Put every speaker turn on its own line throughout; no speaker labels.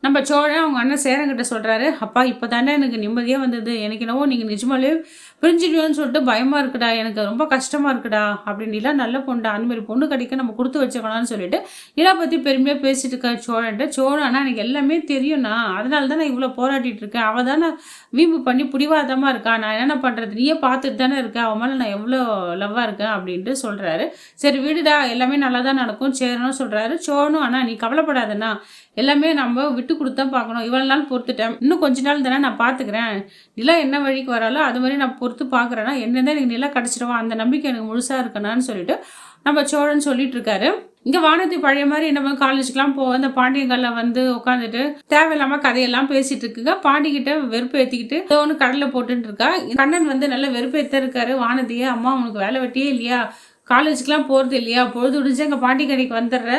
நம்ம சோழன் அவங்க அண்ணன் சேரங்கிட்ட சொல்கிறாரு, அப்பா இப்போ தானே எனக்கு நிம்மதியாக வந்தது. எனக்கு என்னவோ நீங்கள் நிஜமாலே பிரிஞ்சிடுவோன்னு சொல்லிட்டு பயமாக இருக்குடா, எனக்கு ரொம்ப கஷ்டமாக இருக்குடா அப்படின்னு. நிலா நல்ல பொண்ணா, அந்த மாதிரி பொண்ணு கிடைக்க நம்ம கொடுத்து வச்சுக்கலாம்னு சொல்லிட்டு நிலா பற்றி பெருமையாக பேசிட்டு இருக்காரு சோழன்ட்டு. சோழன் ஆனால் எனக்கு எல்லாமே தெரியும்ண்ணா, அதனால தான் நான் இவ்வளோ போராட்டிட்டு இருக்கேன். அவள் தானே வீம்பு பண்ணி பிடிவாதமாக இருக்கா, நான் என்ன பண்ணுறது, நீயே பார்த்துட்டு தானே இருக்கேன், அவன் மேலே நான் எவ்வளோ லவ்வாக இருக்கேன் அப்படின்ட்டு சொல்கிறாரு. சரி விடுடா, எல்லாமே நல்லா தான் நடக்கும் சேரணும் சொல்கிறாரு. சோழனும் ஆனால் நீ கவலைப்படாதண்ணா, எல்லாமே நம்ம விட்டு கொடுத்து தான் பார்க்கணும். இவ்வளோ நாள் பொறுத்துட்டேன், இன்னும் கொஞ்ச நாள் தானே நான் பார்த்துக்கிறேன். நிலா என்ன வழிக்கு வராலோ அது மாதிரி நான் பொறுத்து பார்க்குறேன்னா என்னதான் எனக்கு நிலா கிடச்சிடுவா, அந்த நம்பிக்கை எனக்கு முழுசாக இருக்கணான்னு சொல்லிட்டு நம்ம சோழன் சொல்லிட்டு இருக்காரு. இங்கே வானதி பழைய மாதிரி நம்ம காலேஜுக்கெலாம் போவோம், இந்த பாண்டியங்களில் வந்து உட்காந்துட்டு தேவையில்லாமல் கதையெல்லாம் பேசிட்டு இருக்குங்க. பாண்டிகிட்ட வெறுப்பு ஏற்றிக்கிட்டு ஒன்று கடலை போட்டுட்டு இருக்கா. கண்ணன் வந்து நல்ல வெறுப்பு ஏற்ற இருக்காரு வானதியை. அம்மா உனக்கு வேலை வெட்டியே இல்லையா, காலேஜுக்கெலாம் போகிறது இல்லையா, பொழுது விடிஞ்சு எங்கள் பாண்டி கடைக்கு வந்துடுற,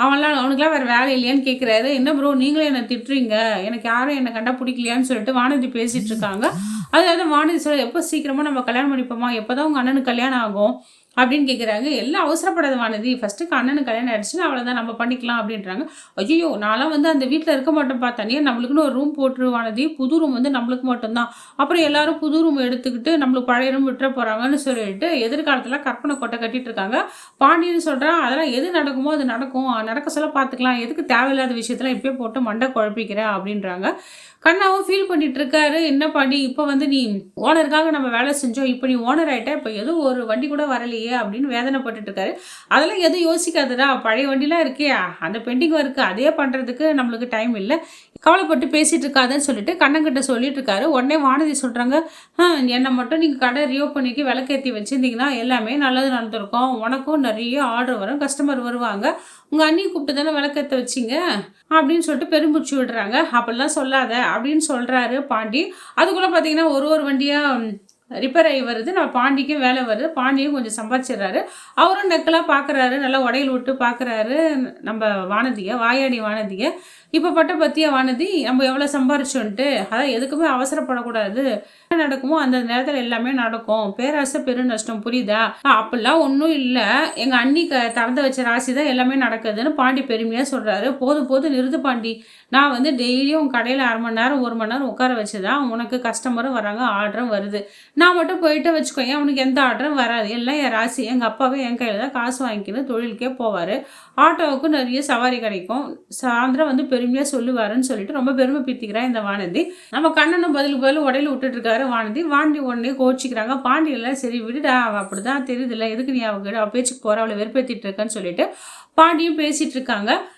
அவனுக்குலாம் வேறு வேலை இல்லையான்னு கேட்குறாரு. என்ன ப்ரோ நீங்களே என்னை திட்டுறீங்க, எனக்கு யாரும் என்னை கண்டா பிடிக்கலையான்னு சொல்லிட்டு வானதி பேசிகிட்டு இருக்காங்க. அதாவது வானதி சொல்ல, எப்போ சீக்கிரமாக நம்ம கல்யாணம் பண்ணிப்போமா, எப்போ தான் உங்கள் அண்ணனுக்கு கல்யாணம் ஆகும் அப்படின்னு கேட்குறாங்க. எல்லாம் அவசரப்படாத வானதி, ஃபஸ்ட்டுக்கு அண்ணனுக்கு கல்யாணம் ஆயிடுச்சுன்னா அவ்வளோதான் நம்ம பண்ணிக்கலாம் அப்படின்றாங்க. ஐயோ நான்லாம் வந்து அந்த வீட்டில் இருக்க மாட்டேன்ப்பா, தனியாக நம்மளுக்குன்னு ஒரு ரூம் போட்டுரு வானதி, புது ரூம் வந்து நம்மளுக்கு மட்டும்தான், அப்புறம் எல்லாரும் புது ரூம் எடுத்துக்கிட்டு நம்மளுக்கு பழைய ரூம் விட்டுற போகிறாங்கன்னு சொல்லிட்டு எதிர்காலத்தில் கற்பனை கொட்டை கட்டிட்டு இருக்காங்க. பாண்டியன்னு சொல்கிறான், அதெல்லாம் எது நடக்குமோ அது நடக்கும், நடக்க சொல்ல பார்த்துக்கலாம், எதுக்கு தேவையில்லாத விஷயத்தில் இப்பயே போட்டு மண்டை குழப்பிக்கிற அப்படின்றாங்க. கண்ணாவும் ஃபீல் பண்ணிட்டு இருக்காரு. என்ன பாண்டி இப்போ வந்து நீ ஓனருக்காக நம்ம வேலை செஞ்சோம், இப்போ நீ ஓனர் ஆகிட்ட, இப்போ எதுவும் ஒரு வண்டி கூட வரலையே அப்படின்னு வேதனைப்பட்டு இருக்காரு. அதெல்லாம் எதுவும் யோசிக்காதடா, பழைய வண்டிலாம் இருக்கே, அந்த பெண்டிங் ஒர்க்கு அதே பண்ணுறதுக்கு நம்மளுக்கு டைம் இல்லை, கவலைப்பட்டு பேசிகிட்டு இருக்காதுன்னு சொல்லிட்டு கண்ணங்கிட்ட சொல்லிட்டு இருக்காரு. உடனே வானதி சொல்கிறாங்க, என்னை மட்டும் நீங்கள் கடை ரியோப்பனிக்கு விளக்கேற்றி வச்சுருந்தீங்கன்னா எல்லாமே நல்லது நடந்திருக்கும், உனக்கும் நிறைய ஆர்டர் வரும், கஸ்டமர் வருவாங்க, உங்கள் அண்ணியை கூப்பிட்டு தானே விளக்கேற்ற வச்சிங்க அப்படின்னு சொல்லிட்டு பெரும்பூச்சி விடுறாங்க. அப்படிலாம் சொல்லாத அப்படின்னு சொல்கிறாரு பாண்டி. அதுக்குள்ளே பார்த்தீங்கன்னா ஒரு வண்டியாக ரிப்பேர் ஆகி வருது. நம்ம பாண்டிக்கும் வேலை வருது, பாண்டியும் கொஞ்சம் சம்பாதிச்சிடுறாரு. அவரும் நெக்கெல்லாம் பார்க்குறாரு, நல்லா உடையில் விட்டு பார்க்குறாரு நம்ம வானதியை, வாயாடி வானதியை. இப்போ பட்ட பற்றியா வானதி, நம்ம எவ்வளோ சம்பாரிச்சோன்ட்டு, அதான் எதுக்குமே அவசரப்படக்கூடாது, என்ன நடக்குமோ அந்த நேரத்தில் எல்லாமே நடக்கும், பேராசை பெரு நஷ்டம், புரியுதா, அப்படிலாம் ஒன்றும் இல்லை, எங்கள் அண்ணி திறந்து வச்ச ராசி தான் எல்லாமே நடக்குதுன்னு பாண்டி பெருமையாக சொல்கிறாரு. போதும் நிறுத்து பாண்டி, நான் வந்து டெய்லியும் கடையில் 1/2 மணி நேரம் 1 மணி நேரம் உட்கார வச்சு தான் உனக்கு கஸ்டமரும் வராங்க, ஆர்டரும் வருது, நான் மட்டும் போயிட்டு வச்சுக்கோ, ஏன் உனக்கு எந்த ஆர்டரும் வராது, எல்லாம் என் ராசி, எங்கள் அப்பாவே என் கையில் தான் காசு வாங்கிக்கின்னு தொழிலுக்கே போவார், ஆட்டோவுக்கும் நிறைய சவாரி கிடைக்கும், சாயந்தரம் வந்து பெருமையாக சொல்லுவாருன்னு சொல்லிட்டு ரொம்ப பெருமை பீத்திக்கிறான் இந்த வானதி. நம்ம கண்ணனும் பதில் உடையில விட்டுட்டு இருக்காரு வானதி உடனே கோச்சிக்கிறாங்க. பாண்டியெல்லாம் சரி விடுடா, அவள் அப்படிதான் தெரியுதுல்ல, எதுக்கு நீ அவ பேச்சுக்கு போகிற, அவளை வெறுப்பேற்றிட்டு இருக்கன்னு சொல்லிட்டு பாண்டியும் பேசிட்டு இருக்காங்க.